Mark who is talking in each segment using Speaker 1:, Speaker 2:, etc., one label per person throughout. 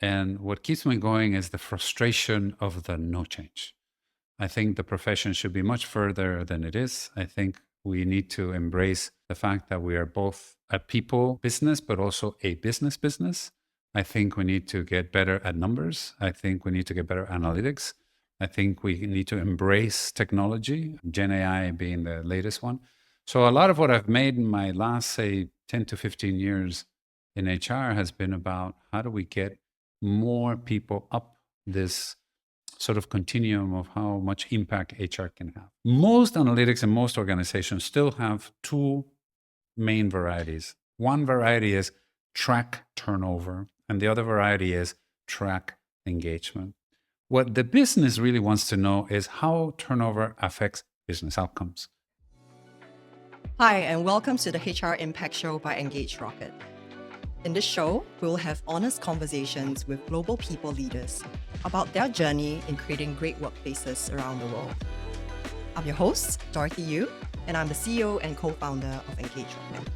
Speaker 1: And what keeps me going is the frustration of the no change. I think the profession should be much further than it is. I think we need to embrace the fact that we are both a people business, but also a business. I think we need to get better at numbers. I think we need to get better at analytics. I think we need to embrace technology, Gen AI being the latest one. So a lot of what I've made in my last, say, 10 to 15 years in HR has been about how do we get more people up this sort of continuum of how much impact HR can have. Most analytics and most organizations still have two main varieties. One variety is track turnover, and the other variety is track engagement. What the business really wants to know is how turnover affects business outcomes.
Speaker 2: Hi, and welcome to the HR Impact Show by Engage Rocket. In this show, we'll have honest conversations with global people leaders about their journey in creating great workplaces around the world. I'm your host, Dorothy Yu, and I'm the CEO and co-founder of Engage Rocket.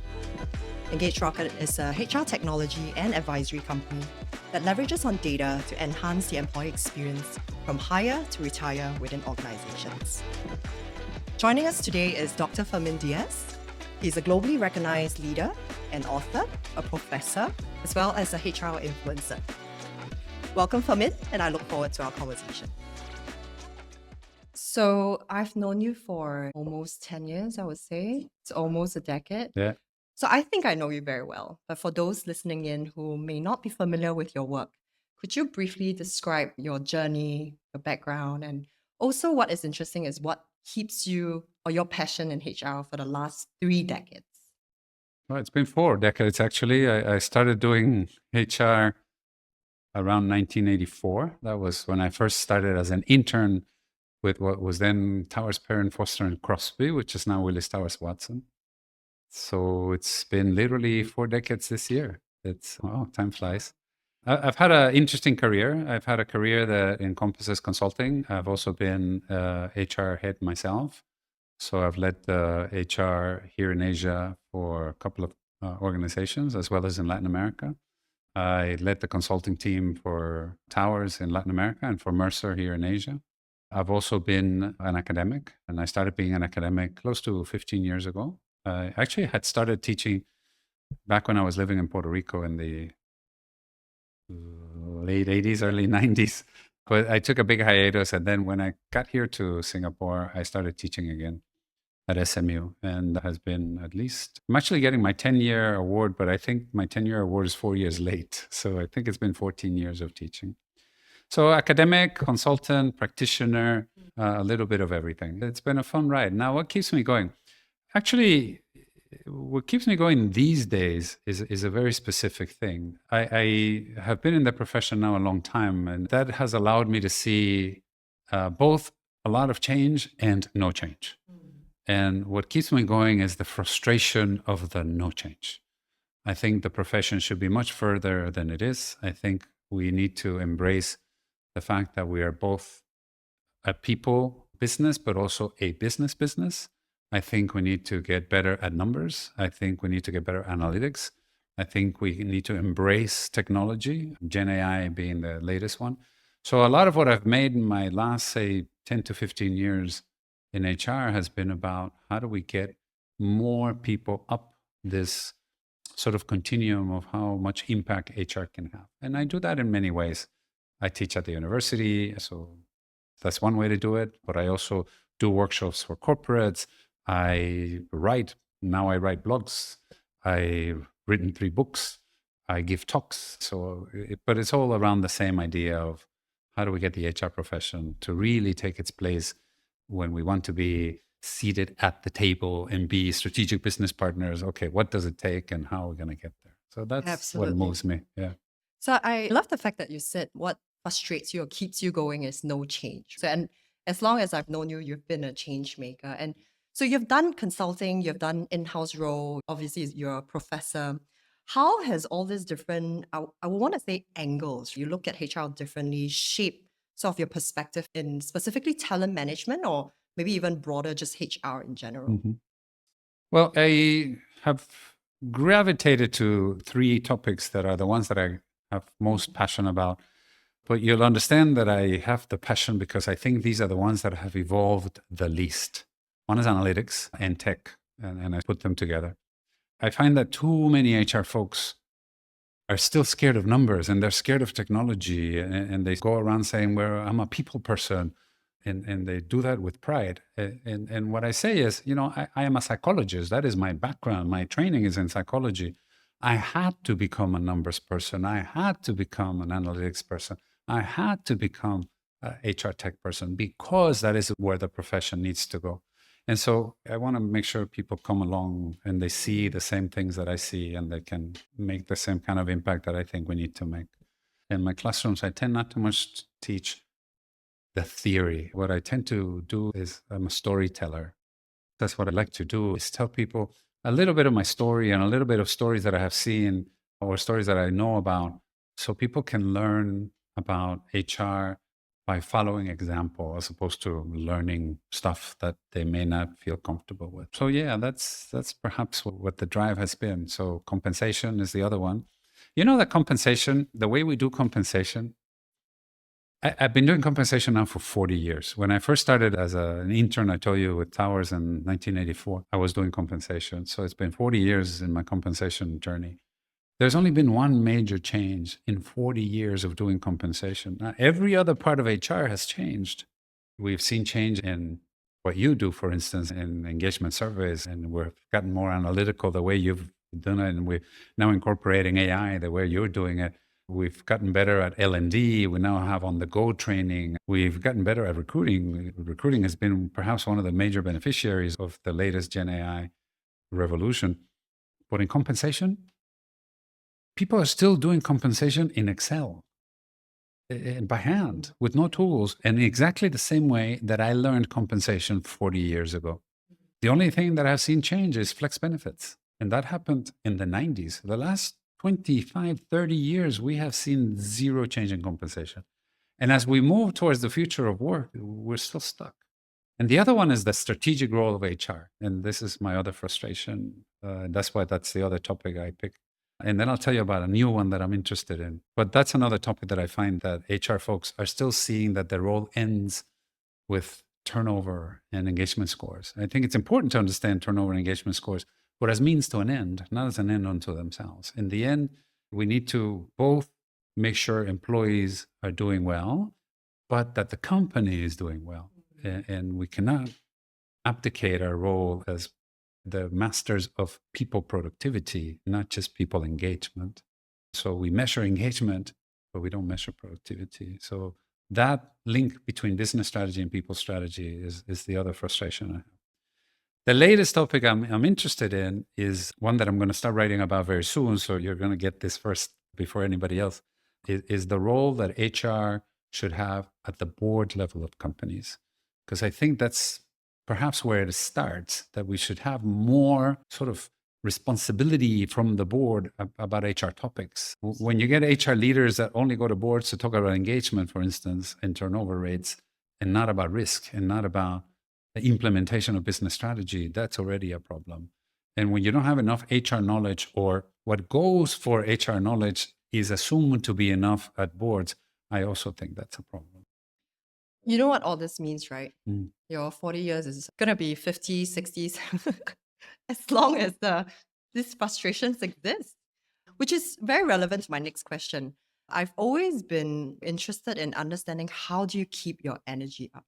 Speaker 2: Engage Rocket is a HR technology and advisory company that leverages on data to enhance the employee experience from hire to retire within organizations. Joining us today is Dr. Fermin Diez. He's a globally recognized leader, an author, a professor, as well as a HR influencer. Welcome, Fermin, and I look forward to our conversation. So I've known you for almost 10 years, I would say. It's almost a decade.
Speaker 1: Yeah.
Speaker 2: So I think I know you very well. But for those listening in who may not be familiar with your work, could you briefly describe your journey, your background, and also what is interesting is what keeps you or your passion in HR for the last 3 decades?
Speaker 1: Well, it's been 4 decades, actually. I started doing HR around 1984. That was when I first started as an intern with what was then Towers Perrin, Foster and Crosby, which is now Willis Towers Watson. So it's been literally 4 decades this year. Wow, time flies. I've had an interesting career. I've had a career that encompasses consulting. I've also been HR head myself. So I've led the HR here in Asia for a couple of organizations, as well as in Latin America. I led the consulting team for Towers in Latin America and for Mercer here in Asia. I've also been an academic, and I started being an academic close to 15 years ago. I actually had started teaching back when I was living in Puerto Rico in the late 80s, early 90s. But I took a big hiatus. And then when I got here to Singapore, I started teaching again at SMU. And that has been at least, I'm actually getting my 10-year award, but I think my 10-year award is 4 years late. So I think it's been 14 years of teaching. So academic, consultant, practitioner, a little bit of everything. It's been a fun ride. Now, what keeps me going? Actually, what keeps me going these days is a very specific thing. I have been in the profession now a long time, and that has allowed me to see both a lot of change and no change. And what keeps me going is the frustration of the no change. I think the profession should be much further than it is. I think we need to embrace the fact that we are both a people business, but also a business. I think we need to get better at numbers. I think we need to get better at analytics. I think we need to embrace technology, Gen AI being the latest one. So a lot of what I've made in my last, say, 10 to 15 years in HR has been about how do we get more people up this sort of continuum of how much impact HR can have. And I do that in many ways. I teach at the university, so that's one way to do it. But I also do workshops for corporates. I write blogs. I've written 3 books. I give talks. But it's all around the same idea of how do we get the HR profession to really take its place when we want to be seated at the table and be strategic business partners. Okay, what does it take and how are we going to get there? So that's
Speaker 2: Absolutely.
Speaker 1: what moves me. Yeah.
Speaker 2: So I love the fact that you said what frustrates you or keeps you going is no change. So, and as long as I've known you, you've been a change maker. And so you've done consulting, you've done in-house role, obviously you're a professor. How has all these different, I would want to say angles, you look at HR differently, shape sort of your perspective in specifically talent management or maybe even broader, just HR in general?
Speaker 1: Mhm. Well, I have gravitated to 3 topics that are the ones that I have most passion about. But you'll understand that I have the passion because I think these are the ones that have evolved the least. One is analytics and tech, and I put them together. I find that too many HR folks are still scared of numbers and they're scared of technology, and they go around saying, well, I'm a people person. And they do that with pride. And what I say is, I am a psychologist. That is my background. My training is in psychology. I had to become a numbers person. I had to become an analytics person. I had to become a HR tech person because that is where the profession needs to go. And so I want to make sure people come along and they see the same things that I see and they can make the same kind of impact that I think we need to make. In my classrooms, I tend not to much teach the theory. What I tend to do is I'm a storyteller. That's what I like to do, is tell people a little bit of my story and a little bit of stories that I have seen or stories that I know about, so people can learn about HR by following example as opposed to learning stuff that they may not feel comfortable with. So yeah, that's perhaps what the drive has been. So compensation is the other one. You know that compensation, the way we do compensation, I've been doing compensation now for 40 years. When I first started as an intern, I told you, with Towers in 1984, I was doing compensation. So it's been 40 years in my compensation journey. There's only been one major change in 40 years of doing compensation. Now, every other part of HR has changed. We've seen change in what you do, for instance, in engagement surveys, and we've gotten more analytical the way you've done it, and we're now incorporating AI the way you're doing it. We've gotten better at L&D. We now have on-the-go training. We've gotten better at recruiting. Recruiting has been perhaps one of the major beneficiaries of the latest Gen AI revolution. But in compensation, people are still doing compensation in Excel and by hand with no tools, and exactly the same way that I learned compensation 40 years ago. The only thing that I've seen change is flex benefits. And that happened in the 90s. The last 25, 30 years, we have seen zero change in compensation. And as we move towards the future of work, we're still stuck. And the other one is the strategic role of HR. And this is my other frustration. That's why that's the other topic I picked. And then I'll tell you about a new one that I'm interested in. But that's another topic that I find that HR folks are still seeing that their role ends with turnover and engagement scores. I think it's important to understand turnover and engagement scores, but as means to an end, not as an end unto themselves. In the end, we need to both make sure employees are doing well, but that the company is doing well. And we cannot abdicate our role as the masters of people productivity, not just people engagement. So we measure engagement, but we don't measure productivity. So that link between business strategy and people strategy is the other frustration I have. The latest topic I'm interested in is one that I'm going to start writing about very soon. So you're going to get this first before anybody else, is the role that HR should have at the board level of companies. Because I think that's perhaps where it starts, that we should have more sort of responsibility from the board about HR topics. When you get HR leaders that only go to boards to talk about engagement, for instance, and turnover rates, and not about risk and not about the implementation of business strategy, that's already a problem. And when you don't have enough HR knowledge, or what goes for HR knowledge is assumed to be enough at boards, I also think that's a problem.
Speaker 2: You know what all this means, right?
Speaker 1: Mm.
Speaker 2: Your 40 years is going to be 50, 60s, as long as these frustrations exist, which is very relevant to my next question. I've always been interested in understanding, how do you keep your energy up?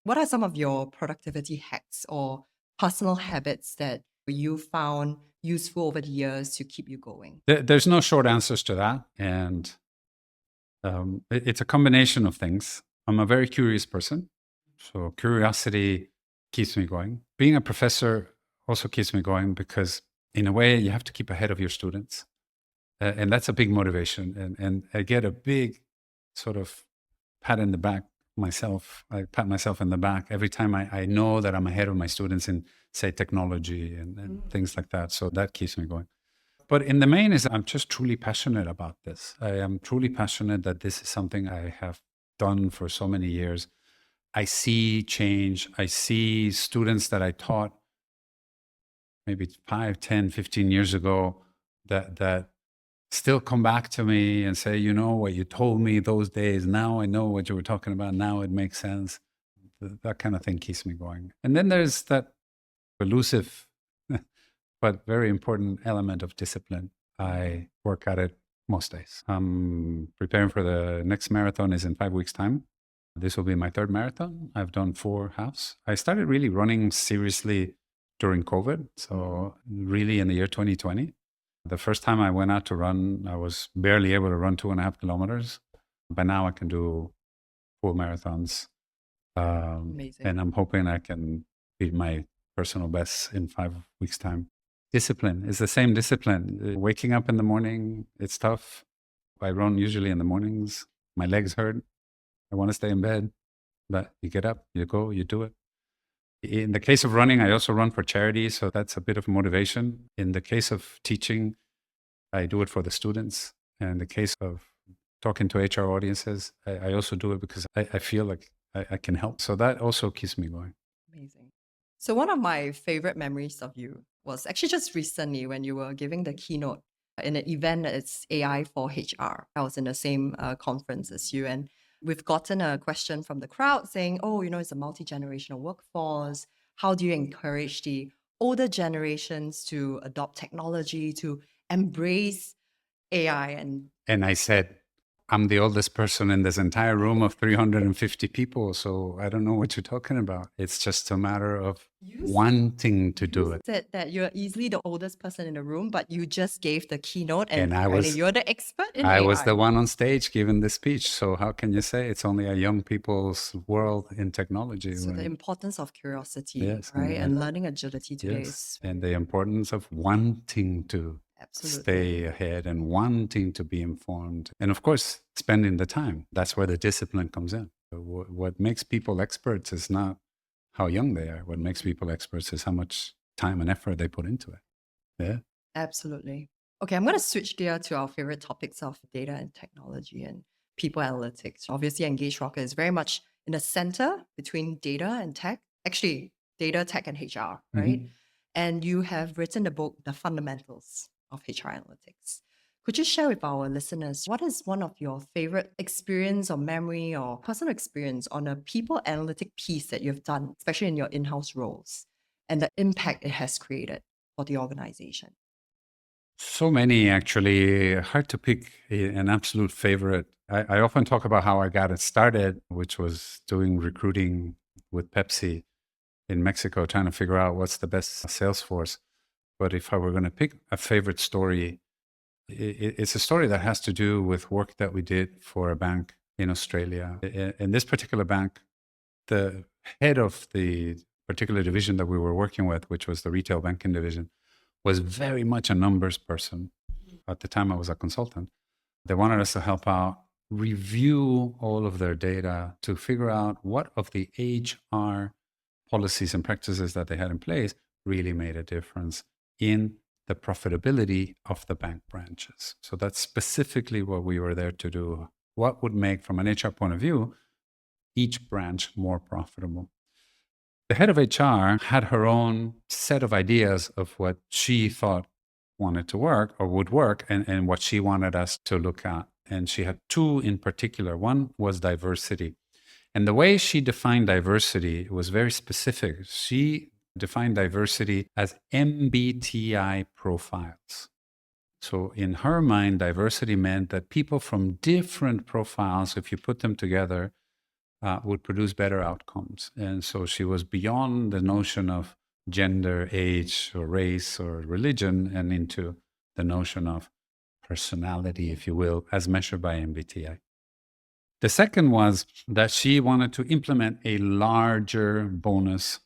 Speaker 2: What are some of your productivity hacks or personal habits that you found useful over the years to keep you going?
Speaker 1: There's no short answers to that. And it's a combination of things. I'm a very curious person. So curiosity keeps me going. Being a professor also keeps me going because, in a way, you have to keep ahead of your students. And that's a big motivation. And I get a big sort of pat in the back myself. I pat myself in the back every time I know that I'm ahead of my students in, say, technology and things like that. So that keeps me going. But in the main is I'm just truly passionate about this. I am truly passionate that this is something I have done for so many years. I see change. I see students that I taught maybe 5, 10, 15 years ago that still come back to me and say, you know, what you told me those days. Now I know what you were talking about. Now it makes sense. That kind of thing keeps me going. And then there's that elusive but very important element of discipline. I work at it most days. I'm preparing for the next marathon is in 5 weeks' time. This will be my third marathon. I've done 4 halves. I started really running seriously during COVID. So really in the year 2020. The first time I went out to run, I was barely able to run 2.5 kilometers. By now I can do full marathons.
Speaker 2: Amazing.
Speaker 1: And I'm hoping I can beat my personal best in 5 weeks' time. Discipline is the same discipline. Waking up in the morning, it's tough. I run usually in the mornings. My legs hurt. I want to stay in bed, but you get up, you go, you do it. In the case of running, I also run for charity, so that's a bit of motivation. In the case of teaching, I do it for the students. And in the case of talking to HR audiences, I also do it because I feel like I can help. So that also keeps me going.
Speaker 2: Amazing. So one of my favorite memories of you was actually just recently when you were giving the keynote in an event that it's AI for HR. I was in the same conference as you, and we've gotten a question from the crowd saying, "Oh, it's a multi-generational workforce. How do you encourage the older generations to adopt technology, to embrace AI?"
Speaker 1: And I said, I'm the oldest person in this entire room of 350 people. So I don't know what you're talking about. It's just a matter of wanting to do it.
Speaker 2: Said that you're easily the oldest person in the room, but you just gave the keynote, and
Speaker 1: And
Speaker 2: apparently you're the expert in
Speaker 1: I
Speaker 2: AI.
Speaker 1: was the one on stage giving the speech. So how can you say it's only a young people's world in technology?
Speaker 2: So the importance of curiosity,
Speaker 1: Yes,
Speaker 2: right, and learning agility today is
Speaker 1: and the importance of wanting to
Speaker 2: absolutely
Speaker 1: stay ahead and wanting to be informed. And of course, spending the time. That's where the discipline comes in. What makes people experts is not how young they are. What makes people experts is how much time and effort they put into it. Yeah.
Speaker 2: absolutely. Okay, I'm going to switch gear to our favorite topics of data and technology and people analytics. Obviously, Engage Rocket is very much in the center between data and tech. Actually, data, tech, and HR, right? And you have written the book, The Fundamentals of HR Analytics. Could you share with our listeners what is one of your favorite experience or memory or personal experience on a people analytic piece that you've done, especially in your in-house roles, and the impact it has created for the organization?
Speaker 1: So many, actually. Hard to pick an absolute favorite. I often talk about how I got it started, which was doing recruiting with Pepsi in Mexico, trying to figure out what's the best sales force. But if I were going to pick a favorite story, it's a story that has to do with work that we did for a bank in Australia. In this particular bank, the head of the particular division that we were working with, which was the retail banking division, was very much a numbers person. At the time, I was a consultant. They wanted us to help out, review all of their data to figure out what of the HR policies and practices that they had in place really made a difference in the profitability of the bank branches. So that's specifically what we were there to do. What would make, from an HR point of view, each branch more profitable? The head of HR had her own set of ideas of what she thought wanted to work or would work, and what she wanted us to look at. And she had 2 in particular. One was diversity. And the way she defined diversity was very specific. She defined diversity as MBTI profiles. So in her mind, diversity meant that people from different profiles, if you put them together, would produce better outcomes. And so she was beyond the notion of gender, age, or race, or religion, and into the notion of personality, if you will, as measured by MBTI. The second was that she wanted to implement a larger bonus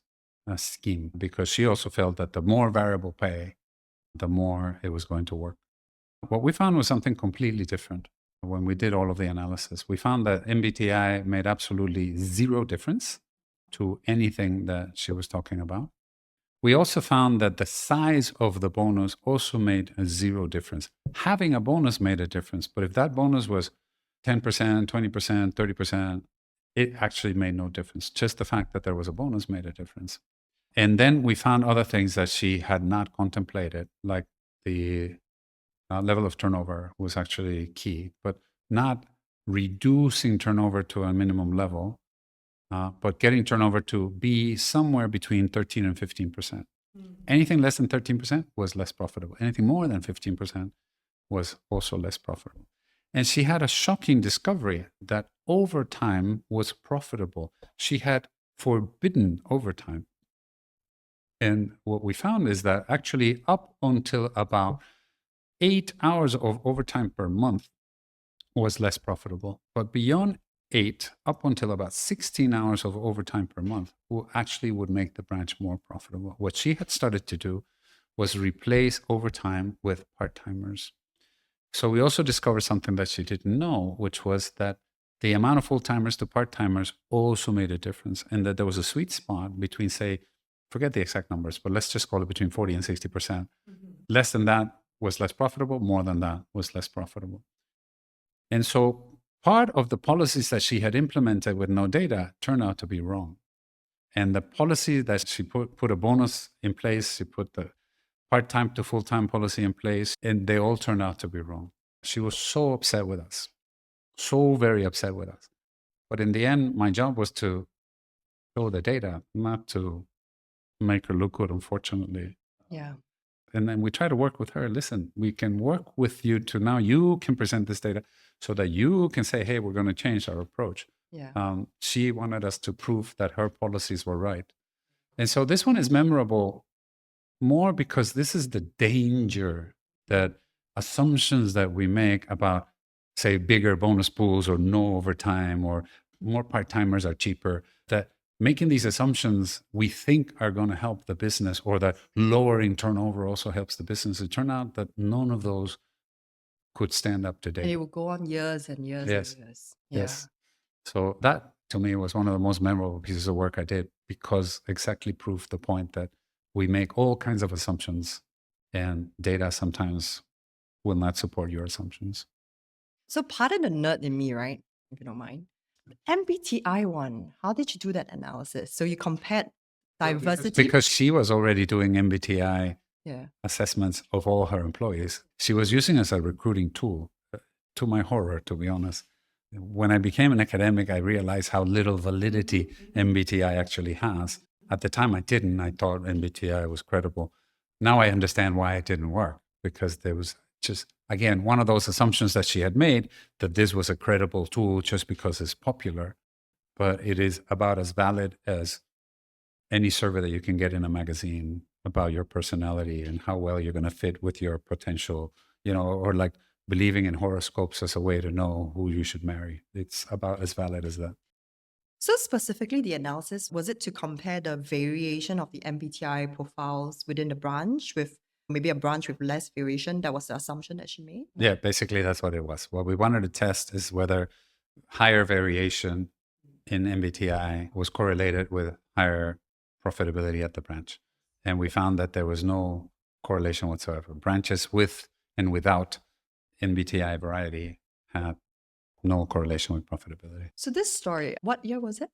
Speaker 1: scheme because she also felt that the more variable pay, the more it was going to work. What we found was something completely different. When we did all of the analysis, we found that MBTI made absolutely zero difference to anything that she was talking about. We also found that the size of the bonus also made a zero difference. Having a bonus made a difference, but if that bonus was 10%, 20%, 30%, it actually made no difference. Just the fact that there was a bonus made a difference. And then we found other things that she had not contemplated, like the level of turnover was actually key, but not reducing turnover to a minimum level, but getting turnover to be somewhere between 13 and 15%. Anything less than 13% was less profitable. Anything more than 15% was also less profitable. And she had a shocking discovery that overtime was profitable. She had forbidden overtime. And what we found is that actually up until about 8 hours of overtime per month was less profitable. But beyond 8, up until about 16 hours of overtime per month, actually would make the branch more profitable. What she had started to do was replace overtime with part-timers. So we also discovered something that she didn't know, which was that the amount of full-timers to part-timers also made a difference, and that there was a sweet spot between, say, forget the exact numbers, but let's just call it between 40 and 60%. Mm-hmm. Less than that was less profitable. More than that was less profitable. And so part of the policies that she had implemented with no data turned out to be wrong. And the policy that she put a bonus in place, she put the part-time to full-time policy in place, and they all turned out to be wrong. She was so upset with us, so very upset with us. But in the end, my job was to show the data, not to make her look good, unfortunately.
Speaker 2: Yeah.
Speaker 1: And then we try to work with her. Listen, we can work with you to now you can present this data so that you can say, hey, we're going to change our approach.
Speaker 2: Yeah.
Speaker 1: She wanted us to prove that her policies were right. And so this one is memorable more because this is the danger that assumptions that we make about, say, bigger bonus pools or no overtime or more part-timers are cheaper, that making these assumptions we think are going to help the business, or that lowering turnover also helps the business. It turned out that none of those could stand up to
Speaker 2: And it
Speaker 1: date.
Speaker 2: will go on years and years
Speaker 1: Yes.
Speaker 2: and years.
Speaker 1: Yes. So that to me was one of the most memorable pieces of work I did, because exactly proved the point that we make all kinds of assumptions and data sometimes will not support your assumptions.
Speaker 2: So pardon the nerd in me, right? If you don't mind. MBTI one, how did you do that analysis? So you compared diversity?
Speaker 1: Because she was already doing MBTI
Speaker 2: Yeah.
Speaker 1: assessments of all her employees. She was using it as a recruiting tool, to my horror, to be honest. When I became an academic, I realized how little validity MBTI actually has. At the time, I didn't. I thought MBTI was credible. Now I understand why it didn't work, because there was just, again, one of those assumptions that she had made, that this was a credible tool just because it's popular. But it is about as valid as any survey that you can get in a magazine about your personality and how well you're going to fit with your potential, or like believing in horoscopes as a way to know who you should marry. It's about as valid as that.
Speaker 2: So specifically, the analysis, was it to compare the variation of the MBTI profiles within the branch with maybe a branch with less variation? That was the assumption that she made?
Speaker 1: Yeah, basically that's what it was. What we wanted to test is whether higher variation in MBTI was correlated with higher profitability at the branch. And we found that there was no correlation whatsoever. Branches with and without MBTI variety had no correlation with profitability.
Speaker 2: So this story, what year was it?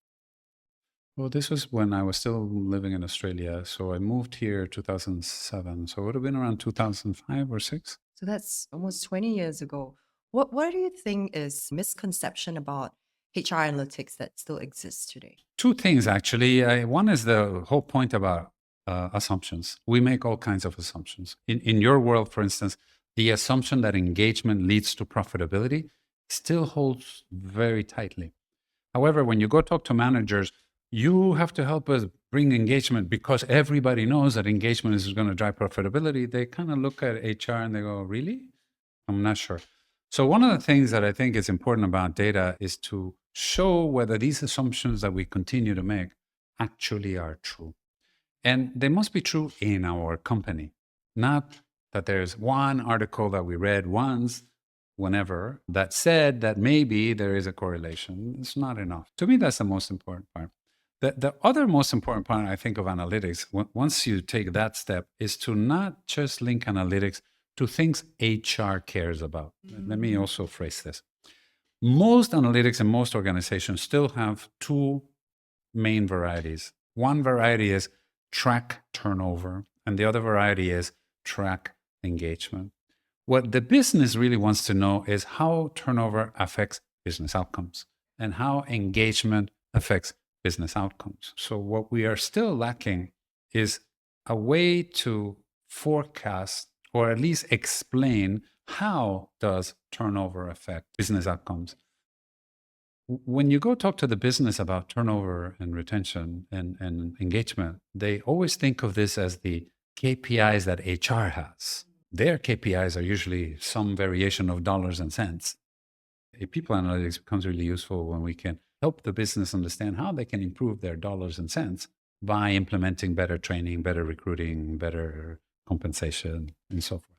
Speaker 1: Well, this was when I was still living in Australia. So I moved here 2007. So it would have been around 2005 or 6.
Speaker 2: So that's almost 20 years ago. What do you think is misconception about HR analytics that still exists today?
Speaker 1: Two things, actually. One is the whole point about assumptions. We make all kinds of assumptions. In your world, for instance, the assumption that engagement leads to profitability still holds very tightly. However, when you go talk to managers, you have to help us bring engagement because everybody knows that engagement is going to drive profitability. They kind of look at HR and they go, really? I'm not sure. So one of the things that I think is important about data is to show whether these assumptions that we continue to make actually are true. And they must be true in our company, not that there's one article that we read once, whenever, that said that maybe there is a correlation. It's not enough. To me, that's the most important part. The other most important part, I think, of analytics, once you take that step, is to not just link analytics to things HR cares about. Let me also phrase this. Most analytics in most organizations still have two main varieties. One variety is track turnover, and the other variety is track engagement. What the business really wants to know is how turnover affects business outcomes and how engagement affects business outcomes. So, what we are still lacking is a way to forecast or at least explain how does turnover affect business outcomes. When you go talk to the business about turnover and retention and engagement, they always think of this as the KPIs that HR has. Their KPIs are usually some variation of dollars and cents. People analytics becomes really useful when we can help the business understand how they can improve their dollars and cents by implementing better training, better recruiting, better compensation, and so forth.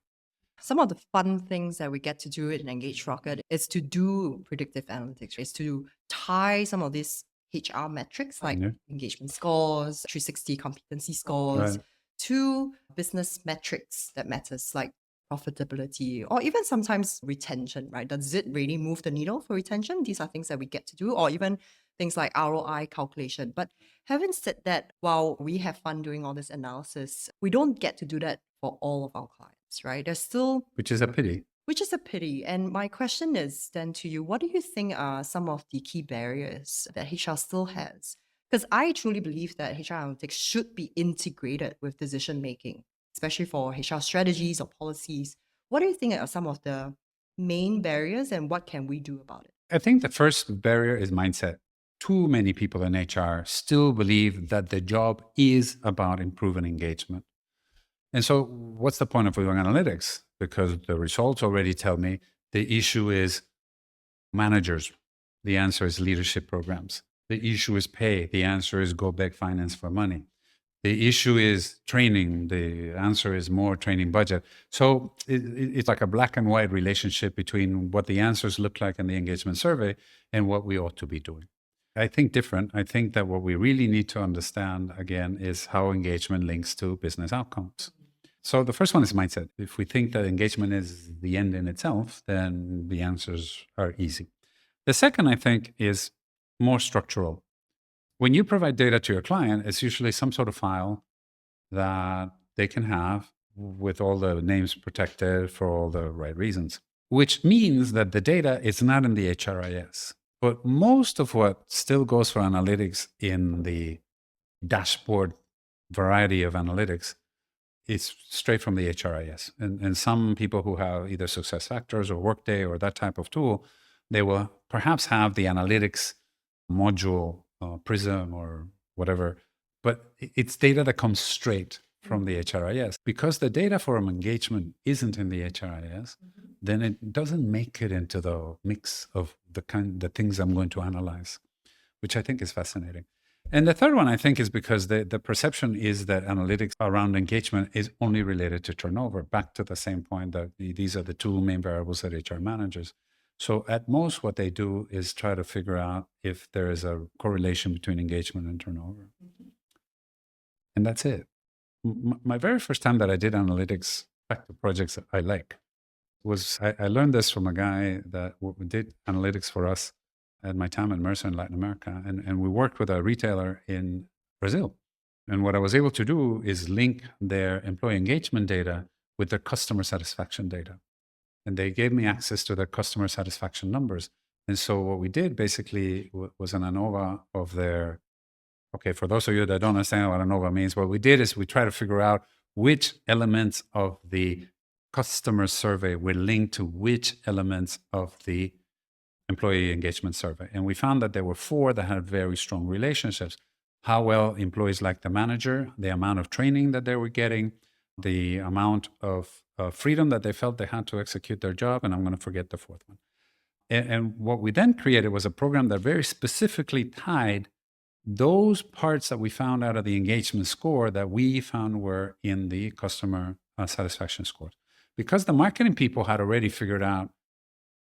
Speaker 2: Some of the fun things that we get to do in Engage Rocket is to do predictive analytics, is to tie some of these HR metrics like
Speaker 1: Yeah.
Speaker 2: engagement scores, 360 competency scores,
Speaker 1: Right.
Speaker 2: to business metrics that matters like profitability or even sometimes retention, right? Does it really move the needle for retention? These are things that we get to do, or even things like ROI calculation. But having said that, while we have fun doing all this analysis, we don't get to do that for all of our clients, right? There's still,
Speaker 1: Which is a pity.
Speaker 2: which is a pity. And my question is then to you, what do you think are some of the key barriers that HR still has? Because I truly believe that HR analytics should be integrated with decision making, especially for HR strategies or policies. What do you think are some of the main barriers and what can we do about it?
Speaker 1: I think the first barrier is mindset. Too many people in HR still believe that the job is about improving engagement. And so, what's the point of doing analytics? Because the results already tell me the issue is managers. The answer is leadership programs. The issue is pay. The answer is go beg finance for money. The issue is training. The answer is more training budget. So it's like a black and white relationship between what the answers look like in the engagement survey and what we ought to be doing. I think different. I think that what we really need to understand again is how engagement links to business outcomes. So the first one is mindset. If we think that engagement is the end in itself, then the answers are easy. The second, I think, is more structural. When you provide data to your client, it's usually some sort of file that they can have with all the names protected for all the right reasons, which means that the data is not in the HRIS. But most of what still goes for analytics in the dashboard variety of analytics is straight from the HRIS. And some people who have either SuccessFactors or Workday or that type of tool, they will perhaps have the analytics module, Prism or whatever, but it's data that comes straight from the HRIS. Because the data for engagement isn't in the HRIS, then it doesn't make it into the mix of the things I'm going to analyze, which I think is fascinating. And the third one, I think, is because the perception is that analytics around engagement is only related to turnover, back to the same point that these are the two main variables that HR manages. So at most, what they do is try to figure out if there is a correlation between engagement and turnover. And that's it. My very first time that I did analytics, back to projects that I like, was I learned this from a guy that did analytics for us at my time at Mercer in Latin America. And we worked with a retailer in Brazil. And what I was able to do is link their employee engagement data with their customer satisfaction data. And they gave me access to their customer satisfaction numbers. And so what we did basically was an ANOVA of their, okay, for those of you that don't understand what ANOVA means, what we did is we try to figure out which elements of the customer survey were linked to which elements of the employee engagement survey. And we found that there were 4 that had very strong relationships. How well employees liked the manager, the amount of training that they were getting, the amount of freedom that they felt they had to execute their job, and I'm going to forget the 4th one. And what we then created was a program that very specifically tied those parts that we found out of the engagement score that we found were in the customer satisfaction scores. Because the marketing people had already figured out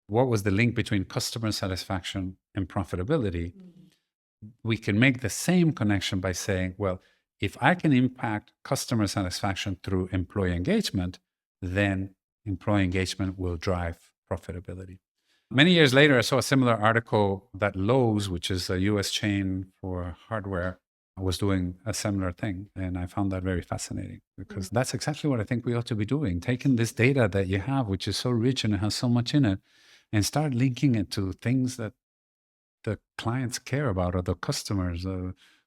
Speaker 1: what was the link between customer satisfaction and profitability, we can make the same connection by saying, well, if I can impact customer satisfaction through employee engagement, then employee engagement will drive profitability. Many years later, I saw a similar article that Lowe's, which is a US chain for hardware, was doing a similar thing. And I found that very fascinating because that's exactly what I think we ought to be doing. Taking this data that you have, which is so rich and it has so much in it, and start linking it to things that the clients care about, or the customers,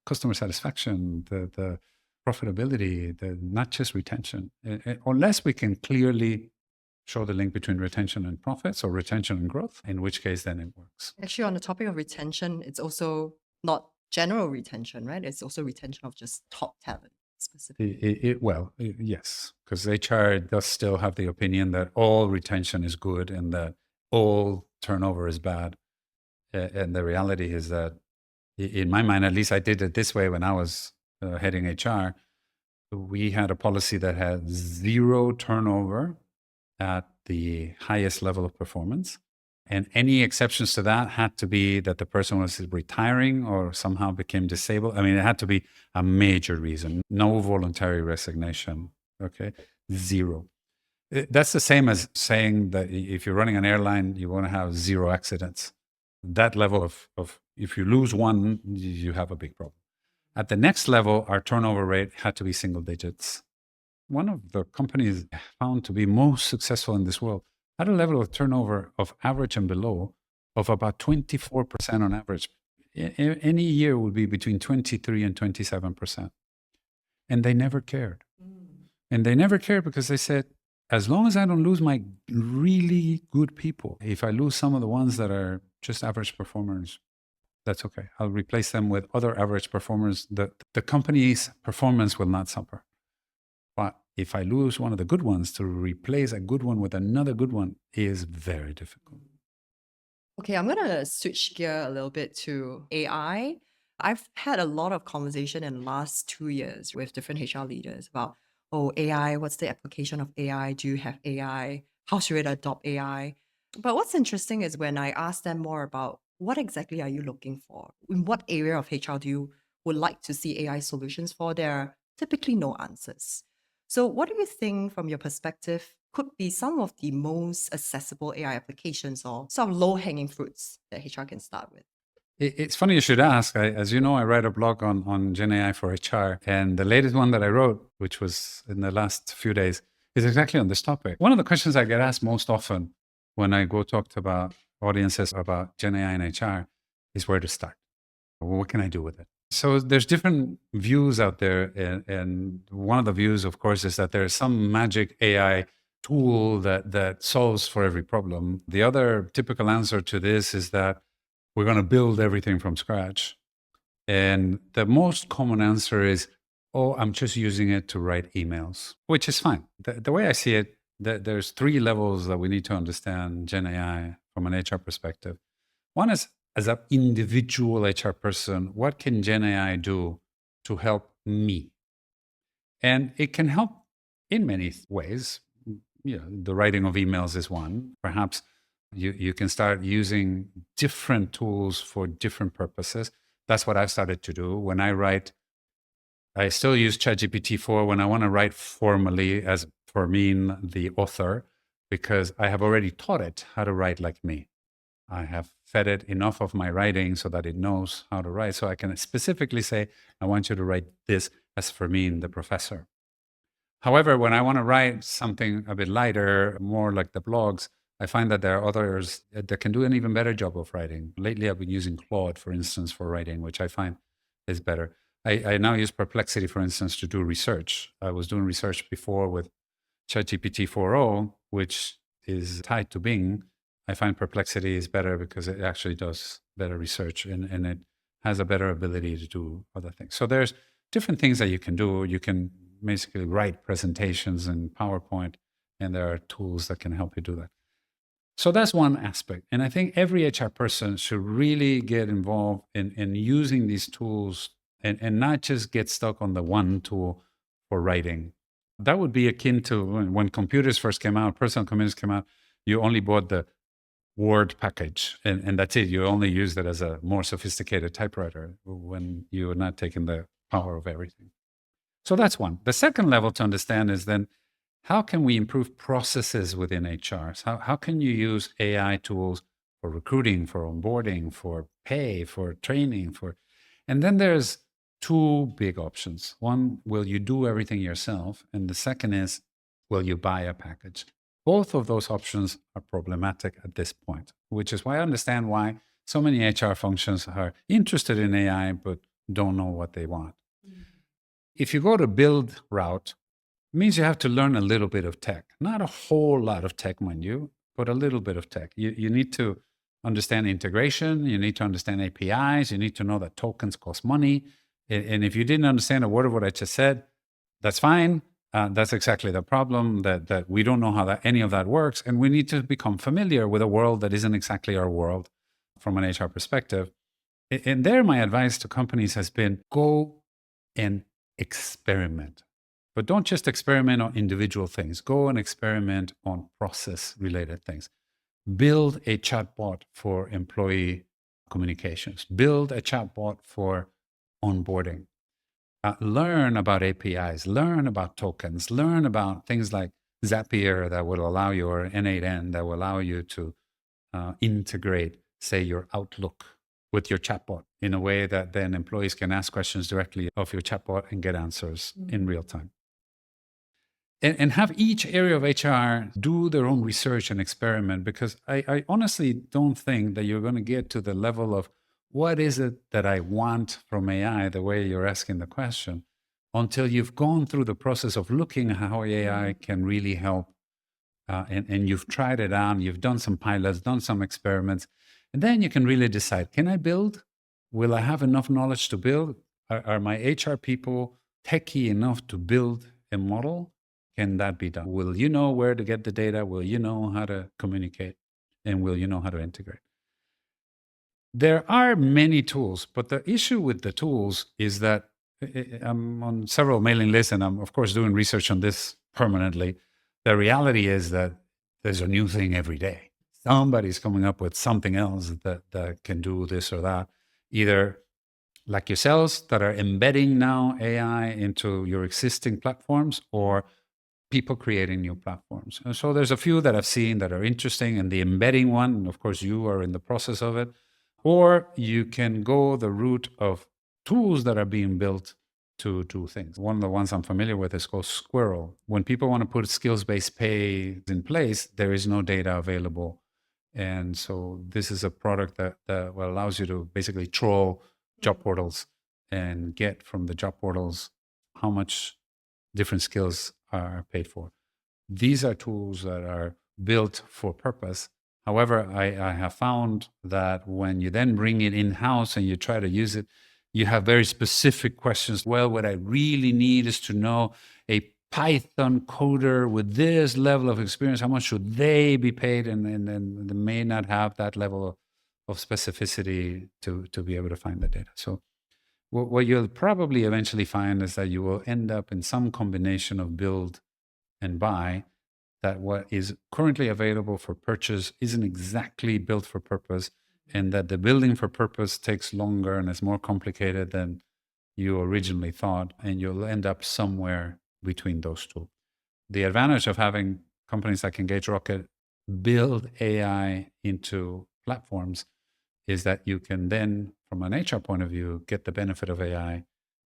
Speaker 1: customer satisfaction, the profitability, not just retention. Unless we can clearly show the link between retention and profits or retention and growth, in which case then it works.
Speaker 2: Actually, on the topic of retention, it's also not general retention, right? It's also retention of just top talent specifically.
Speaker 1: Yes, because HR does still have the opinion that all retention is good and that all turnover is bad. And the reality is that, in my mind, at least I did it this way when I was heading HR. We had a policy that had zero turnover at the highest level of performance. And any exceptions to that had to be that the person was retiring or somehow became disabled. I mean, it had to be a major reason. No voluntary resignation. Okay. Zero. That's the same as saying that if you're running an airline, you want to have zero accidents. That level of if you lose one, you have a big problem. At the next level, our turnover rate had to be single digits. One of the companies found to be most successful in this world had a level of turnover of average and below of about 24% on average. Any year would be between 23 and 27%. And they never cared. And they never cared because they said, as long as I don't lose my really good people, if I lose some of the ones that are just average performers, that's okay. I'll replace them with other average performers. The company's performance will not suffer. But if I lose one of the good ones, to replace a good one with another good one is very difficult.
Speaker 2: Okay, I'm going to switch gear a little bit to AI. I've had a lot of conversation in the last 2 years with different HR leaders about, oh, AI, what's the application of AI? Do you have AI? How should I adopt AI? But what's interesting is when I ask them more about what exactly are you looking for? In what area of HR do you would like to see AI solutions for? There are typically no answers. So, what do you think, from your perspective, could be some of the most accessible AI applications or some low hanging fruits that HR can start with?
Speaker 1: It's funny you should ask. As you know, I write a blog on Gen AI for HR. And the latest one that I wrote, which was in the last few days, is exactly on this topic. One of the questions I get asked most often when I go talk to about audiences about Gen AI and HR is where to start. What can I do with it? So there's different views out there. And one of the views, of course, is that there's some magic AI tool that solves for every problem. The other typical answer to this is that we're going to build everything from scratch. And the most common answer is, oh, I'm just using it to write emails, which is fine. The way I see it, there's three levels that we need to understand Gen AI from an HR perspective. One is, as an individual HR person, what can Gen AI do to help me? And it can help in many ways. The writing of emails is one. Perhaps you can start using different tools for different purposes. That's what I've started to do. When I write, I still use ChatGPT 4 when I want to write formally as Fermin, the author, because I have already taught it how to write like me. I have fed it enough of my writing so that it knows how to write. So I can specifically say, I want you to write this as Fermin, the professor. However, when I want to write something a bit lighter, more like the blogs, I find that there are others that can do an even better job of writing. Lately, I've been using Claude, for instance, for writing, which I find is better. I now use Perplexity, for instance, to do research. I was doing research before with ChatGPT 4.0, which is tied to Bing. I find Perplexity is better because it actually does better research and it has a better ability to do other things. So there's different things that you can do. You can basically write presentations in PowerPoint, and there are tools that can help you do that. So that's one aspect. And I think every HR person should really get involved in using these tools and not just get stuck on the one tool for writing. That would be akin to when computers first came out, personal computers came out, you only bought the Word package and that's it. You only used it as a more sophisticated typewriter when you were not taking the power of everything. So that's one. The second level to understand is then, how can we improve processes within HRs? How can you use AI tools for recruiting, for onboarding, for pay, for training, and then there's two big options. One, will you do everything yourself? And the second is, will you buy a package? Both of those options are problematic at this point, which is why I understand why so many HR functions are interested in AI but don't know what they want. If you go to build route, it means you have to learn a little bit of tech. Not a whole lot of tech, mind you, but a little bit of tech. You need to understand integration. You need to understand APIs. You need to know that tokens cost money. And if you didn't understand a word of what I just said, that's fine. That's exactly the problem, that we don't know how any of that works. And we need to become familiar with a world that isn't exactly our world from an HR perspective. And there, my advice to companies has been go and experiment. But don't just experiment on individual things. Go and experiment on process-related things. Build a chatbot for employee communications. Build a chatbot for onboarding. Learn about APIs. Learn about tokens. Learn about things like Zapier that will allow you, or N8N that will allow you to integrate, say, your Outlook with your chatbot in a way that then employees can ask questions directly of your chatbot and get answers in real time. And have each area of HR do their own research and experiment, because I honestly don't think that you're going to get to the level of what is it that I want from AI, the way you're asking the question, until you've gone through the process of looking at how AI can really help. And you've tried it out, you've done some pilots, done some experiments, and then you can really decide, can I build? Will I have enough knowledge to build? Are my HR people techie enough to build a model? Can that be done? Will you know where to get the data? Will you know how to communicate? And will you know how to integrate? There are many tools, but the issue with the tools is that I'm on several mailing lists, and I'm, of course, doing research on this permanently. The reality is that there's a new thing every day. Somebody's coming up with something else that can do this or that, either like yourselves that are embedding now AI into your existing platforms, or people creating new platforms. And so there's a few that I've seen that are interesting, and the embedding one, and of course you are in the process of it. Or you can go the route of tools that are being built to do things. One of the ones I'm familiar with is called Squirrel. When people want to put skills-based pay in place, there is no data available. And so this is a product that allows you to basically troll job portals and get from the job portals how much different skills are paid for. These are tools that are built for purpose. However, I have found that when you then bring it in-house and you try to use it, you have very specific questions. Well, what I really need is to know a Python coder with this level of experience. How much should they be paid? And they may not have that level of specificity to be able to find the data. So what you'll probably eventually find is that you will end up in some combination of build and buy, that what is currently available for purchase isn't exactly built for purpose, and that the building for purpose takes longer and is more complicated than you originally thought, and you'll end up somewhere between those two. The advantage of having companies like Engage Rocket build AI into platforms is that you can then, from an HR point of view, get the benefit of AI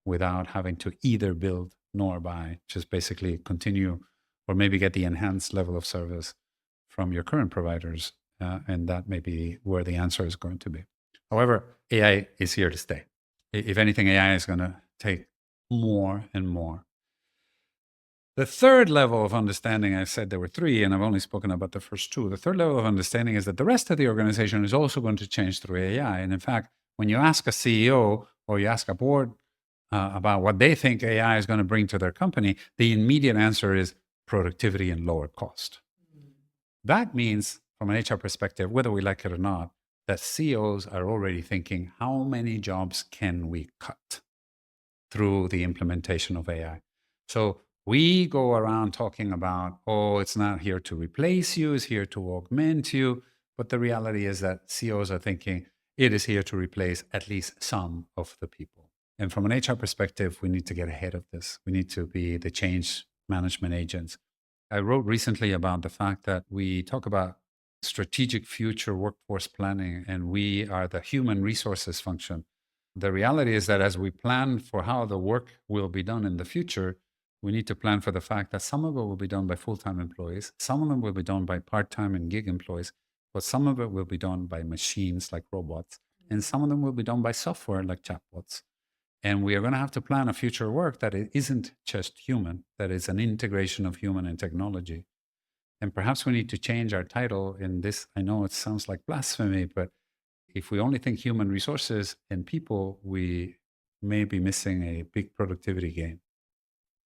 Speaker 1: without having to either build nor buy, just basically continue or maybe get the enhanced level of service from your current providers. And that may be where the answer is going to be. However, AI is here to stay. If anything, AI is going to take more and more. The third level of understanding, I said there were three, and I've only spoken about the first two. The third level of understanding is that the rest of the organization is also going to change through AI. And in fact, when you ask a CEO or you ask a board about what they think AI is going to bring to their company, the immediate answer is productivity and lower cost. That means, from an HR perspective, whether we like it or not, that CEOs are already thinking, how many jobs can we cut through the implementation of AI? So we go around talking about, oh, it's not here to replace you, it's here to augment you. But the reality is that CEOs are thinking it is here to replace at least some of the people. And from an HR perspective, we need to get ahead of this. We need to be the change management agents. I wrote recently about the fact that we talk about strategic future workforce planning, and we are the human resources function. The reality is that as we plan for how the work will be done in the future, we need to plan for the fact that some of it will be done by full-time employees, some of them will be done by part-time and gig employees, but some of it will be done by machines like robots, and some of them will be done by software like chatbots. And we are going to have to plan a future work that it isn't just human, that is an integration of human and technology. And perhaps we need to change our title in this. I know it sounds like blasphemy, but if we only think human resources and people, we may be missing a big productivity gain.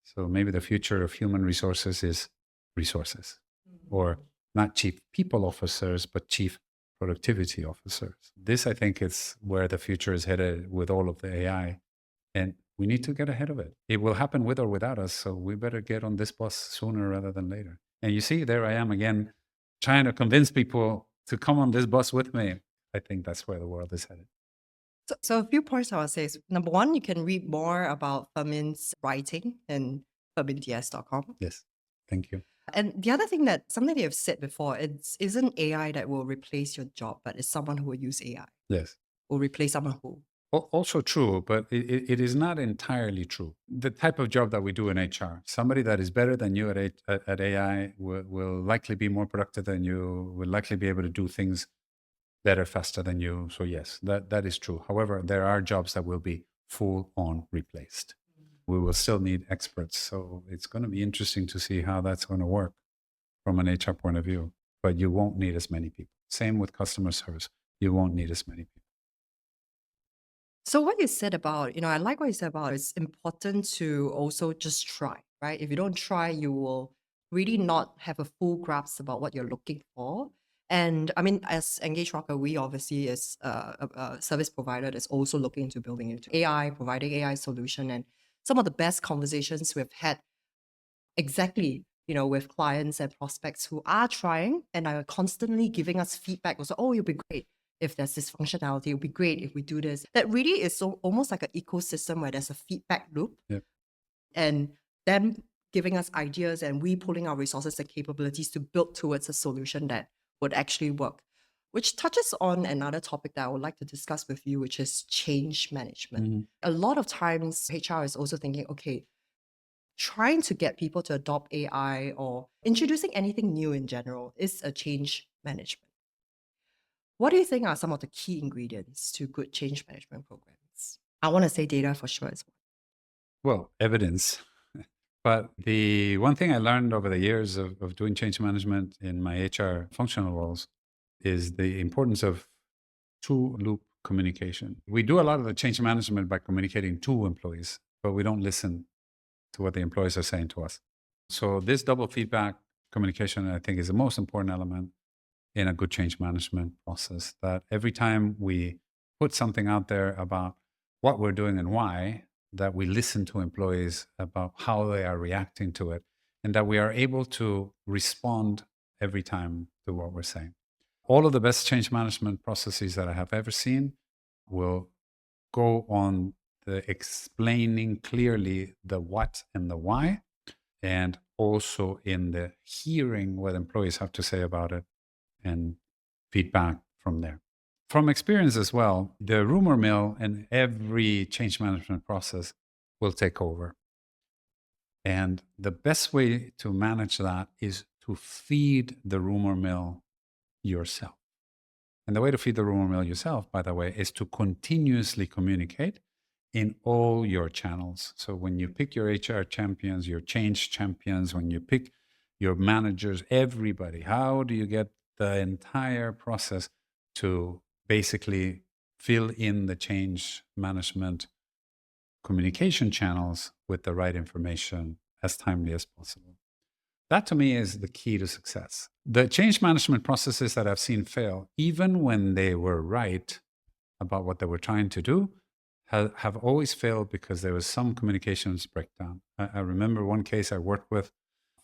Speaker 1: So maybe the future of human resources is resources, or not chief people officers, but chief productivity officers. This, I think, is where the future is headed with all of the AI. And we need to get ahead of it. It will happen with or without us. So we better get on this bus sooner rather than later. And you see, there I am again, trying to convince people to come on this bus with me. I think that's where the world is headed.
Speaker 2: So a few points I would say is number one, you can read more about Fermin's writing in fermindiez.com.
Speaker 1: Yes. Thank you.
Speaker 2: And the other thing that something that you've said before, it isn't AI that will replace your job, but it's someone who will use AI,
Speaker 1: Yes.
Speaker 2: will replace someone who.
Speaker 1: Also true, but it is not entirely true. The type of job that we do in HR, somebody that is better than you at AI will likely be more productive than you, will likely be able to do things better, faster than you. So yes, that is true. However, there are jobs that will be full on replaced. We will still need experts. So it's going to be interesting to see how that's going to work from an HR point of view. But you won't need as many people. Same with customer service. You won't need as many people.
Speaker 2: So what you said about, I like what you said about it's important to also just try, right? If you don't try, you will really not have a full grasp about what you're looking for. And I mean, as Engage Rocker, we obviously is a service provider that's also looking into building into AI, providing AI solution. And some of the best conversations we've had exactly, with clients and prospects who are trying and are constantly giving us feedback. Also, oh, it'll be great if there's this functionality. It'll be great if we do this. That really is almost like an ecosystem where there's a feedback loop.
Speaker 1: Yep.
Speaker 2: And them giving us ideas and we pulling our resources and capabilities to build towards a solution that would actually work. Which touches on another topic that I would like to discuss with you, which is change management. A lot of times, HR is also thinking, okay, trying to get people to adopt AI or introducing anything new in general is a change management. What do you think are some of the key ingredients to good change management programs? I want to say data for sure as well.
Speaker 1: Well, evidence. But the one thing I learned over the years of doing change management in my HR functional roles is the importance of two loop communication. We do a lot of the change management by communicating to employees, but we don't listen to what the employees are saying to us. So this double feedback communication, I think, is the most important element in a good change management process. That every time we put something out there about what we're doing and why, that we listen to employees about how they are reacting to it, and that we are able to respond every time to what we're saying. All of the best change management processes that I have ever seen will go on the explaining clearly the what and the why, and also in the hearing what employees have to say about it and feedback from there. From experience as well, the rumor mill and every change management process will take over. And the best way to manage that is to feed the rumor mill yourself. And the way to feed the rumor mill yourself, by the way, is to continuously communicate in all your channels. So when you pick your HR champions, your change champions, when you pick your managers, everybody, how do you get the entire process to basically fill in the change management communication channels with the right information as timely as possible? That to me is the key to success. The change management processes that I've seen fail, even when they were right about what they were trying to do, have always failed because there was some communications breakdown. I remember one case I worked with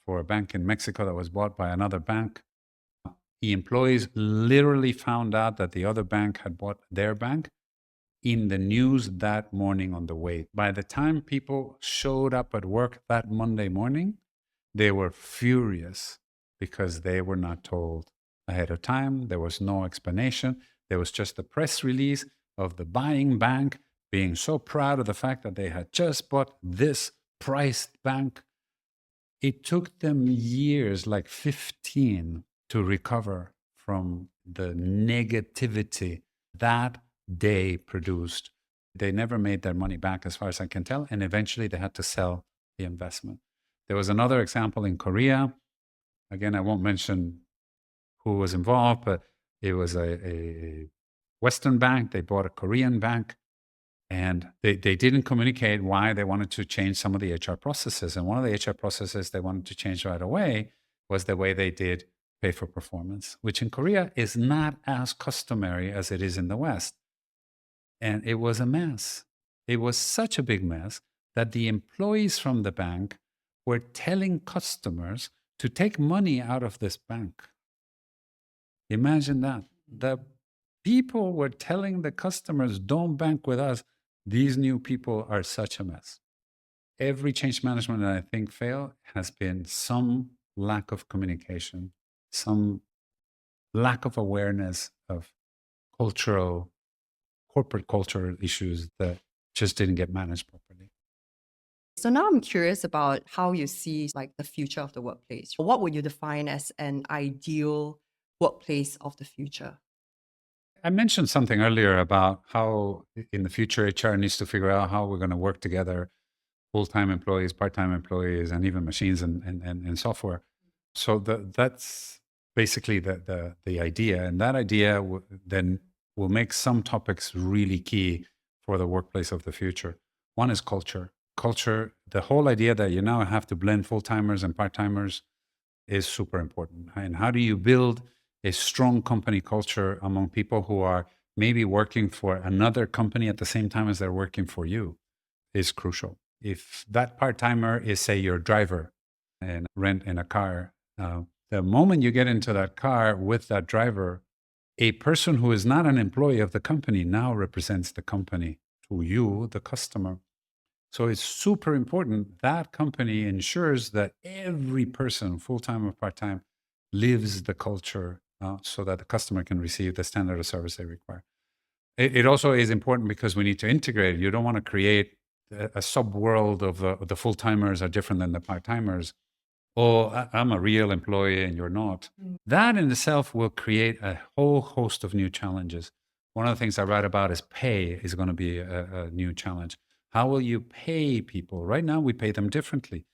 Speaker 1: for a bank in Mexico that was bought by another bank. The employees literally found out that the other bank had bought their bank in the news that morning on the way. By the time people showed up at work that Monday morning, they were furious because they were not told ahead of time. There was no explanation. There was just a press release of the buying bank being so proud of the fact that they had just bought this priced bank. It took them years, like 15, to recover from the negativity that day produced. They never made their money back, as far as I can tell, and eventually they had to sell the investment. There was another example in Korea. Again, I won't mention who was involved, but it was a Western bank. They bought a Korean bank, and they didn't communicate why they wanted to change some of the HR processes. And one of the HR processes they wanted to change right away was the way they did pay for performance, which in Korea is not as customary as it is in the West. And it was a mess. It was such a big mess that the employees from the bank were telling customers to take money out of this bank. Imagine that. The people were telling the customers, don't bank with us. These new people are such a mess. Every change management that I think failed has been some lack of communication, some lack of awareness of corporate cultural issues that just didn't get managed properly.
Speaker 2: So now I'm curious about how you see like the future of the workplace. What would you define as an ideal workplace of the future?
Speaker 1: I mentioned something earlier about how in the future HR needs to figure out how we're going to work together, full-time employees, part-time employees, and even machines and software. So that's basically the idea. And that idea then will make some topics really key for the workplace of the future. One is culture. Culture, the whole idea that you now have to blend full-timers and part-timers is super important. And how do you build a strong company culture among people who are maybe working for another company at the same time as they're working for you is crucial. If that part-timer is, say, your driver and rent in a car, the moment you get into that car with that driver, a person who is not an employee of the company now represents the company to you, the customer. So it's super important that company ensures that every person, full-time or part-time, lives the culture so that the customer can receive the standard of service they require. It also is important because we need to integrate. You don't want to create a sub-world of the full-timers are different than the part-timers. Oh, I'm a real employee and you're not. That in itself will create a whole host of new challenges. One of the things I write about is pay is going to be a new challenge. How will you pay people? Right now, we pay them differently.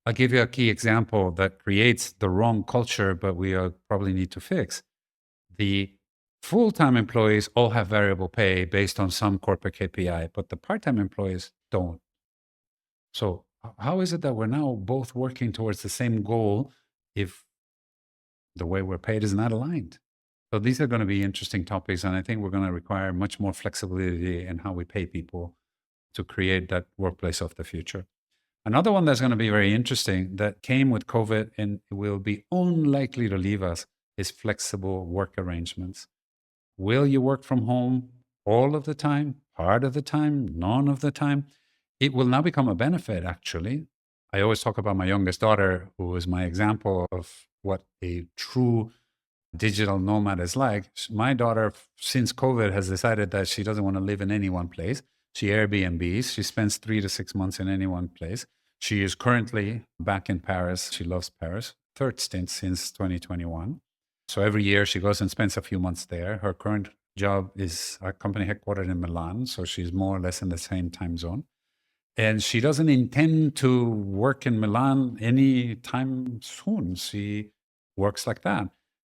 Speaker 1: I'll give you a key example that creates the wrong culture, but we probably need to fix. The full-time employees all have variable pay based on some corporate KPI, but the part-time employees don't. So how is it that we're now both working towards the same goal if the way we're paid is not aligned? So these are going to be interesting topics, and I think we're going to require much more flexibility in how we pay people to create that workplace of the future. Another one that's going to be very interesting that came with COVID and will be unlikely to leave us is flexible work arrangements. Will you work from home all of the time, part of the time, none of the time? It will now become a benefit, actually. I always talk about my youngest daughter, who is my example of what a true digital nomad is like. My daughter, since COVID, has decided that she doesn't want to live in any one place. She Airbnbs. She spends 3 to 6 months in any one place. She is currently back in Paris. She loves Paris. Third stint since 2021. So every year she goes and spends a few months there. Her current job is a company headquartered in Milan. So she's more or less in the same time zone. And she doesn't intend to work in Milan anytime soon. She works like that.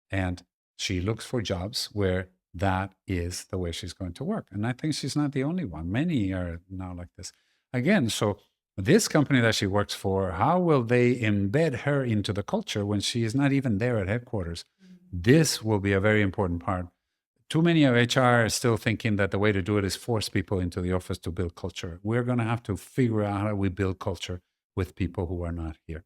Speaker 1: And she looks for jobs where that is the way she's going to work. And I think she's not the only one. Many are now like this. Again, so this company that she works for, how will they embed her into the culture when she is not even there at headquarters? This will be a very important part. Too many of HR are still thinking that the way to do it is force people into the office to build culture. We're going to have to figure out how we build culture with people who are not here.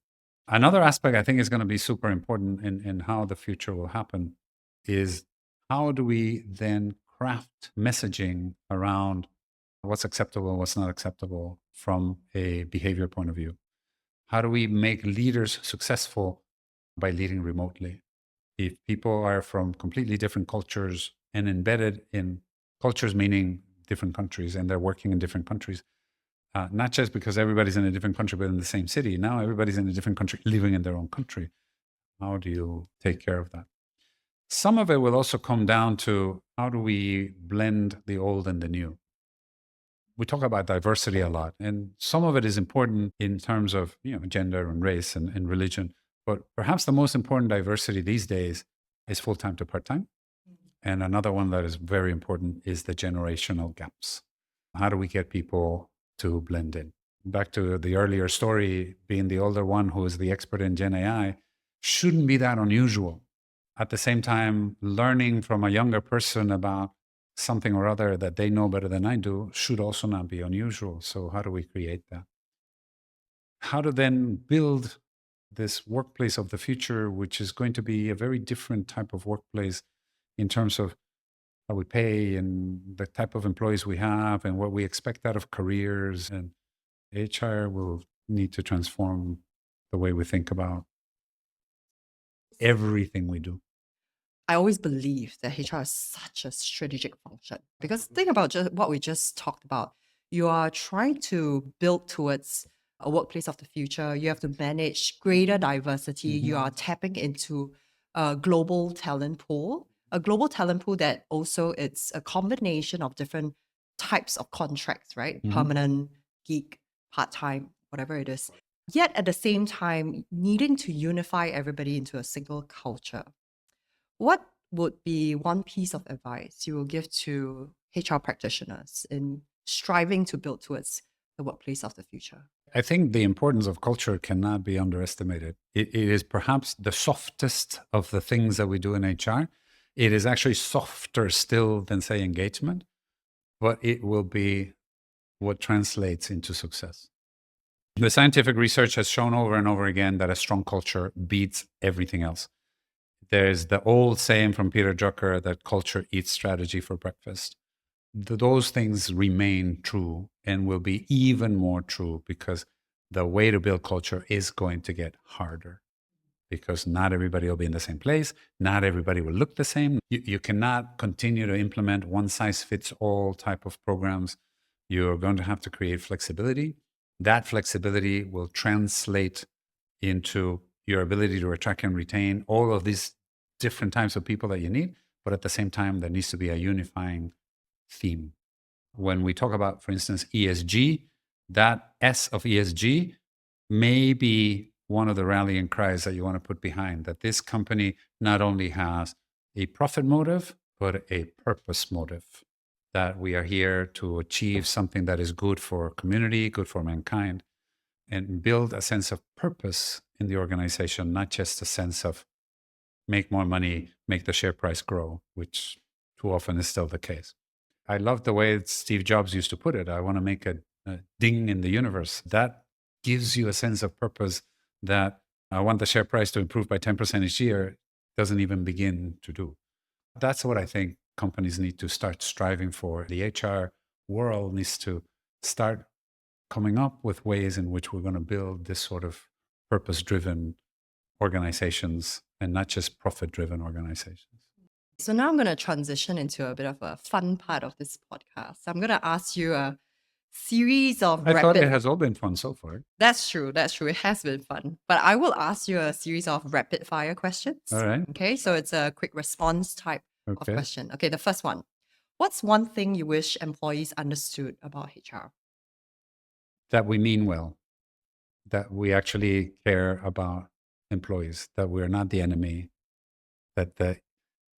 Speaker 1: Another aspect I think is going to be super important in how the future will happen is how do we then craft messaging around what's acceptable, what's not acceptable from a behavior point of view? How do we make leaders successful by leading remotely? If people are from completely different cultures and embedded in cultures, meaning different countries, and they're working in different countries. Not just because everybody's in a different country, but in the same city. Now everybody's in a different country, living in their own country. How do you take care of that? Some of it will also come down to how do we blend the old and the new? We talk about diversity a lot, and some of it is important in terms of gender and race and religion. But perhaps the most important diversity these days is full-time to part-time. And another one that is very important is the generational gaps. How do we get people to blend in? Back to the earlier story, being the older one who is the expert in Gen AI shouldn't be that unusual. At the same time, learning from a younger person about something or other that they know better than I do should also not be unusual. So how do we create that? How to then build this workplace of the future, which is going to be a very different type of workplace in terms of how we pay and the type of employees we have and what we expect out of careers. And HR will need to transform the way we think about everything we do.
Speaker 2: I always believe that HR is such a strategic function because think about just what we just talked about. You are trying to build towards a workplace of the future. You have to manage greater diversity. You are tapping into a global talent pool, that also it's a combination of different types of contracts, right? Permanent, gig, part-time, whatever it is. Yet at the same time, needing to unify everybody into a single culture. What would be one piece of advice you will give to HR practitioners in striving to build towards the workplace of the future?
Speaker 1: I think the importance of culture cannot be underestimated. It is perhaps the softest of the things that we do in HR. It is actually softer still than, say, engagement, but it will be what translates into success. The scientific research has shown over and over again that a strong culture beats everything else. There's the old saying from Peter Drucker that culture eats strategy for breakfast. Those things remain true and will be even more true because the way to build culture is going to get harder because not everybody will be in the same place. Not everybody will look the same. You cannot continue to implement one size fits all type of programs. You're going to have to create flexibility. That flexibility will translate into your ability to attract and retain all of these different types of people that you need. But at the same time, there needs to be a unifying theme. When we talk about, for instance, ESG, that S of ESG may be one of the rallying cries that you want to put behind, that this company not only has a profit motive, but a purpose motive, that we are here to achieve something that is good for community, good for mankind, and build a sense of purpose in the organization, not just a sense of make more money, make the share price grow, which too often is still the case. I love the way Steve Jobs used to put it. I want to make a ding in the universe. That gives you a sense of purpose that I want the share price to improve by 10% each year doesn't even begin to do. That's what I think companies need to start striving for. The HR world needs to start coming up with ways in which we're going to build this sort of purpose-driven organizations and not just profit-driven organizations.
Speaker 2: So now I'm going to transition into a bit of a fun part of this podcast. I'm going to ask you a series of
Speaker 1: I thought it has all been fun so far.
Speaker 2: That's true. That's true. It has been fun. But I will ask you a series of rapid fire questions.
Speaker 1: All right.
Speaker 2: Okay. So it's a quick response type of
Speaker 1: Okay.
Speaker 2: question. Okay. The first one. What's one thing you wish employees understood about HR?
Speaker 1: That we mean well, that we actually care about employees, that we're not the enemy, that the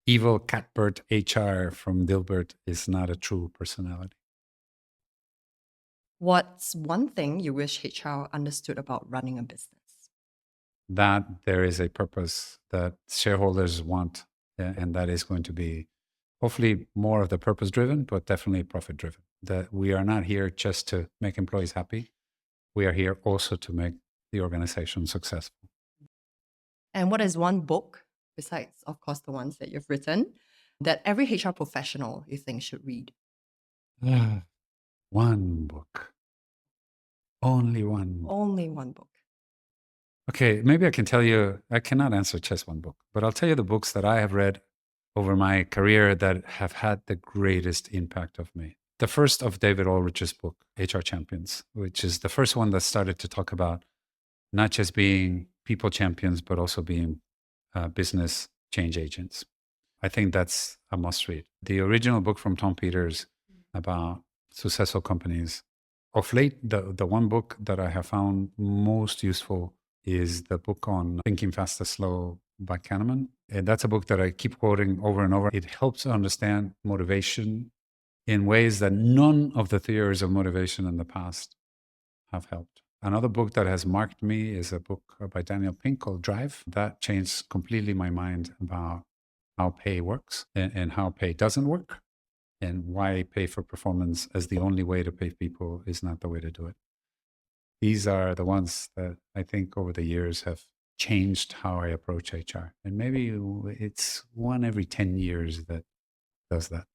Speaker 1: evil catbird HR from Dilbert is not a true personality.
Speaker 2: What's one thing you wish HR understood about running a business?
Speaker 1: That there is a purpose that shareholders want, and that is going to be hopefully more of the purpose driven, but definitely profit driven. That we are not here just to make employees happy. We are here also to make the organization successful.
Speaker 2: And what is one book, besides, of course, the ones that you've written, that every HR professional you think should read?
Speaker 1: One book. Only one.
Speaker 2: Only one book.
Speaker 1: Okay, maybe I can tell you, I cannot answer just one book, but I'll tell you the books that I have read over my career that have had the greatest impact of me. the first of David Ulrich's book, HR Champions, which is the first one that started to talk about not just being people champions, but also being business change agents. I think that's a must read. The original book from Tom Peters about successful companies. Of late, the one book that I have found most useful is the book on Thinking Fast and Slow by Kahneman. And that's a book that I keep quoting over and over. It helps understand motivation in ways that none of the theories of motivation in the past have helped. Another book that has marked me is a book by Daniel Pink called Drive. That changed completely my mind about how pay works and how pay doesn't work, and why pay for performance as the only way to pay people is not the way to do it. These are the ones that I think over the years have changed how I approach HR. And maybe it's one every 10 years that does that.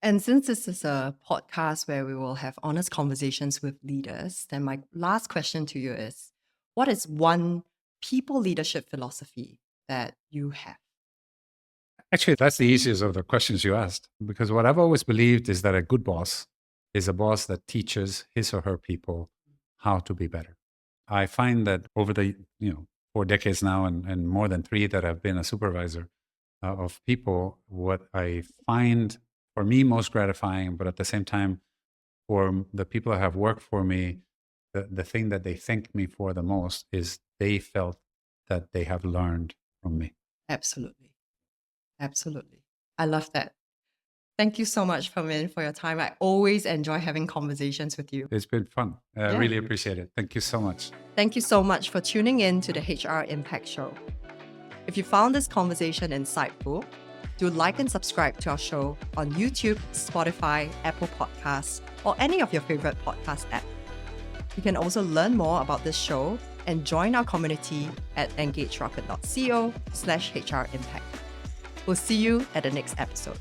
Speaker 2: And since this is a podcast where we will have honest conversations with leaders, then my last question to you is, what is one people leadership philosophy that you have?
Speaker 1: Actually, that's the easiest of the questions you asked, because what I've always believed is that a good boss is a boss that teaches his or her people how to be better. I find that over the 4 decades now and more than 3 that I've been a supervisor of people, what I find for me most gratifying, but at the same time for the people that have worked for me, the thing that they thank me for the most is they felt that they have learned from me.
Speaker 2: Absolutely. Absolutely. I love that. Thank you so much, Fermin, for your time. I always enjoy having conversations with you.
Speaker 1: It's been fun. I really appreciate it. Thank you so much.
Speaker 2: Thank you so much for tuning in to the HR Impact Show. If you found this conversation insightful, do like and subscribe to our show on YouTube, Spotify, Apple Podcasts, or any of your favorite podcast apps. You can also learn more about this show and join our community at engagerocket.co/HR Impact. We'll see you at the next episode.